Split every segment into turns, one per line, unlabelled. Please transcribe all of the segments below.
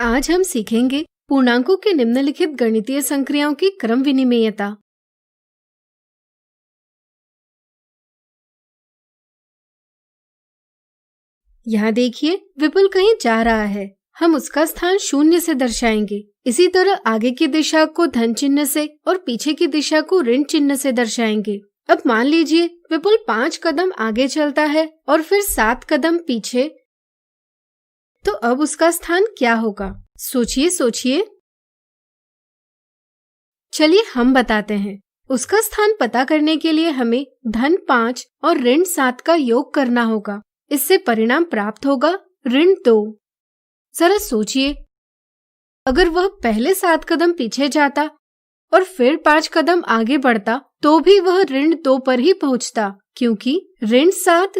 आज हम सीखेंगे पूर्णांकों के निम्नलिखित गणितीय संक्रियाओं की क्रम विनिमेयता। यहाँ देखिए, विपुल कहीं जा रहा है, हम उसका स्थान 0 से दर्शाएंगे। इसी तरह आगे की दिशा को धन चिन्ह से और पीछे की दिशा को ऋण चिन्ह से दर्शाएंगे। अब मान लीजिए विपुल 5 कदम आगे चलता है और फिर 7 कदम पीछे, तो अब उसका स्थान क्या होगा? सोचिए। चलिए हम बताते हैं। उसका स्थान पता करने के लिए हमें धन 5 और ऋण 7 का योग करना होगा। इससे परिणाम प्राप्त होगा ऋण 2। जरा सोचिए, अगर वह पहले 7 कदम पीछे जाता और फिर 5 कदम आगे बढ़ता तो भी वह ऋण 2 पर ही पहुंचता, क्योंकि ऋण 7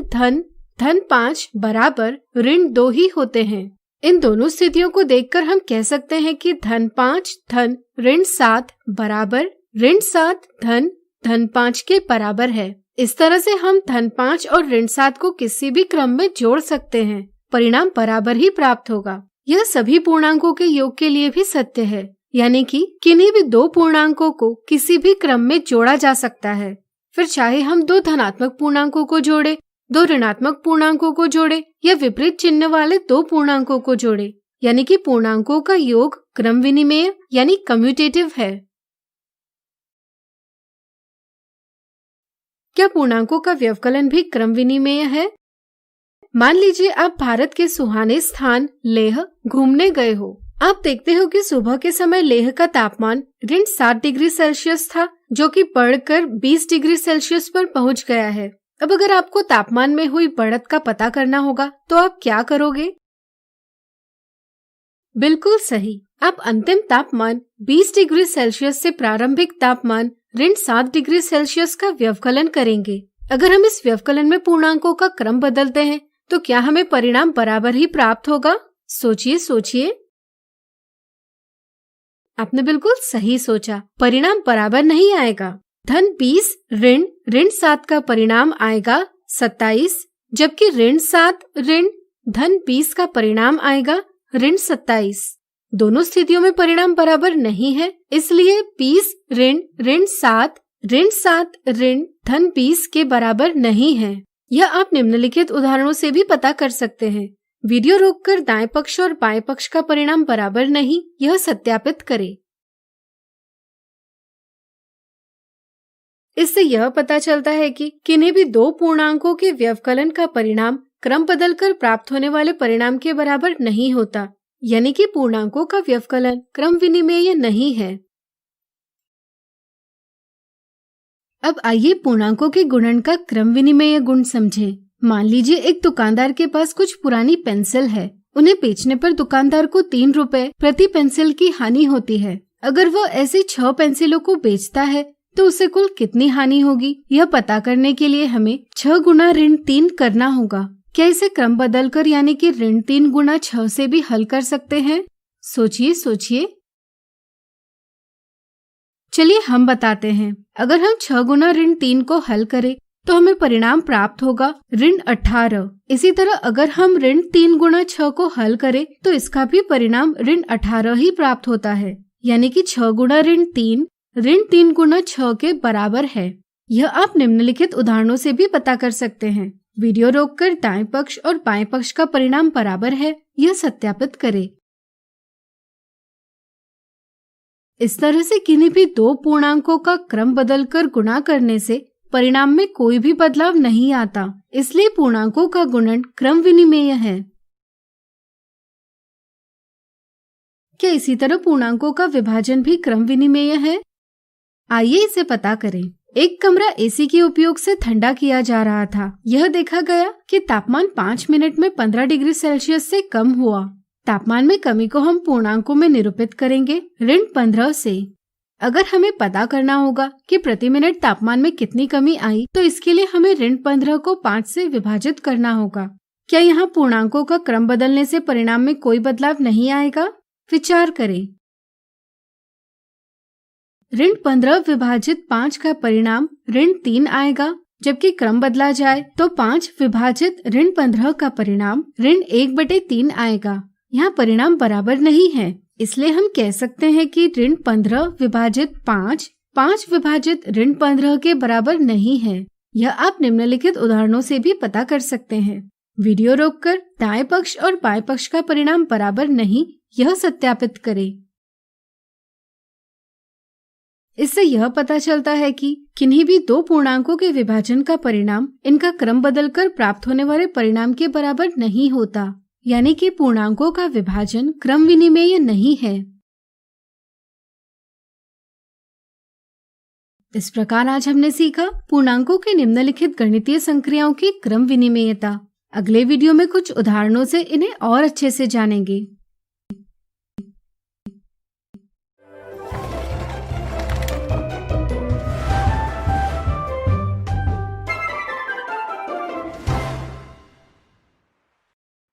धन 5 बराबर ऋण 2 ही होते हैं। इन दोनों स्थितियों को देखकर हम कह सकते हैं कि धन 5 धन ऋण 7 बराबर ऋण 7 धन 5 के बराबर है। इस तरह से हम धन 5 और ऋण 7 को किसी भी क्रम में जोड़ सकते हैं, परिणाम बराबर ही प्राप्त होगा। यह सभी पूर्णांकों के योग के लिए भी सत्य है, यानी कि किन्हीं भी दो पूर्णांकों को किसी भी क्रम में जोड़ा जा सकता है। फिर चाहे हम दो धनात्मक पूर्णांकों को जोड़े, दो ऋणात्मक पूर्णांकों को जोड़े या विपरीत चिन्ह वाले दो पूर्णांकों को जोड़े, यानी कि पूर्णांकों का योग क्रम विनिमेय यानी कम्यूटेटिव है। क्या पूर्णांकों का व्यवकलन भी क्रम विनिमेय है? मान लीजिए आप भारत के सुहाने स्थान लेह घूमने गए हो। आप देखते हो कि सुबह के समय लेह का तापमान ऋण 7 डिग्री सेल्सियस था, जो कि बढ़कर 20 डिग्री सेल्सियस पर पहुंच गया है। अब अगर आपको तापमान में हुई बढ़त का पता करना होगा तो आप क्या करोगे? बिल्कुल सही, आप अंतिम तापमान 20 डिग्री सेल्सियस से प्रारंभिक तापमान ऋण 7 डिग्री सेल्सियस का व्यवकलन करेंगे। अगर हम इस व्यवकलन में पूर्णांकों का क्रम बदलते हैं तो क्या हमें परिणाम बराबर ही प्राप्त होगा? सोचिए। आपने बिल्कुल सही सोचा, परिणाम बराबर नहीं आएगा। धन 20 ऋण 7 का परिणाम आएगा 27, जबकि ऋण 7 ऋण धन 20 का परिणाम आएगा ऋण 27। दोनों स्थितियों में परिणाम बराबर नहीं है, इसलिए 20 ऋण 7 ऋण धन 20 के बराबर नहीं है। यह आप निम्नलिखित उदाहरणों से भी पता कर सकते हैं। वीडियो रोककर दाएं पक्ष और बाएं पक्ष का परिणाम बराबर नहीं, यह सत्यापित करें। इससे यह पता चलता है कि किन्हीं भी दो पूर्णांकों के व्यवकलन का परिणाम क्रम बदलकर प्राप्त होने वाले परिणाम के बराबर नहीं होता, यानी कि पूर्णांकों का व्यवकलन क्रम विनिमेय नहीं है। अब आइए पूर्णांकों के गुणन का क्रम विनिमेय गुण समझें। मान लीजिए एक दुकानदार के पास कुछ पुरानी पेंसिल है। उन्हें बेचने पर दुकानदार को 3 रुपए प्रति पेंसिल की हानि होती है। अगर वह ऐसी 6 पेंसिलों को बेचता है तो उसे कुल कितनी हानि होगी? यह पता करने के लिए हमें 6 गुना ऋण 3 करना होगा। क्या इसे क्रम बदलकर यानी कि ऋण 3 गुना 6 से भी हल कर सकते हैं? सोचिए। चलिए हम बताते हैं। अगर हम 6 गुना ऋण 3 को हल करें तो हमें परिणाम प्राप्त होगा ऋण 18। इसी तरह अगर हम ऋण 3 गुना 6 को हल करें तो इसका भी परिणाम ऋण 18 ही प्राप्त होता है, यानी कि 6 गुना ऋण 3 गुना 6 के बराबर है। यह आप निम्नलिखित उदाहरणों से भी पता कर सकते हैं। वीडियो रोककर दाएं पक्ष और बाएं पक्ष का परिणाम बराबर है, यह सत्यापित करें। इस तरह से किन्हीं भी दो पूर्णांकों का क्रम बदलकर गुणा करने से परिणाम में कोई भी बदलाव नहीं आता, इसलिए पूर्णांकों का गुणन क्रम विनिमेय है। क्या इसी तरह पूर्णांकों का विभाजन भी क्रम विनिमेय है? आइए इसे पता करें। एक कमरा एसी के उपयोग से ठंडा किया जा रहा था। यह देखा गया कि तापमान 5 मिनट में 15 डिग्री सेल्सियस से कम हुआ। तापमान में कमी को हम पूर्णांकों में निरूपित करेंगे ऋण 15 से। अगर हमें पता करना होगा कि प्रति मिनट तापमान में कितनी कमी आई, तो इसके लिए हमें ऋण 15 को 5 से विभाजित करना होगा। क्या यहाँ पूर्णांकों का क्रम बदलने से परिणाम में कोई बदलाव नहीं आएगा? विचार करें। ऋण 15 विभाजित 5 का परिणाम ऋण 3 आएगा, जबकि क्रम बदला जाए तो 5 विभाजित ऋण 15 का परिणाम ऋण 1/3 आएगा। यहाँ परिणाम बराबर नहीं है, इसलिए हम कह सकते हैं कि ऋण 15 विभाजित 5 5 विभाजित ऋण 15 के बराबर नहीं है। यह आप निम्नलिखित उदाहरणों से भी पता कर सकते हैं। वीडियो रोककर दाएं पक्ष और बाएं पक्ष का परिणाम बराबर नहीं, यह सत्यापित करें। इससे यह पता चलता है कि किन्हीं भी दो पूर्णांकों के विभाजन का परिणाम इनका क्रम बदलकर प्राप्त होने वाले परिणाम के बराबर नहीं होता, यानी कि पूर्णांकों का विभाजन क्रम विनिमेय नहीं है। इस प्रकार आज हमने सीखा पूर्णांकों के निम्नलिखित गणितीय संक्रियाओं की क्रम विनिमेयता। अगले वीडियो में कुछ उदाहरणों से इन्हें और अच्छे से जानेंगे।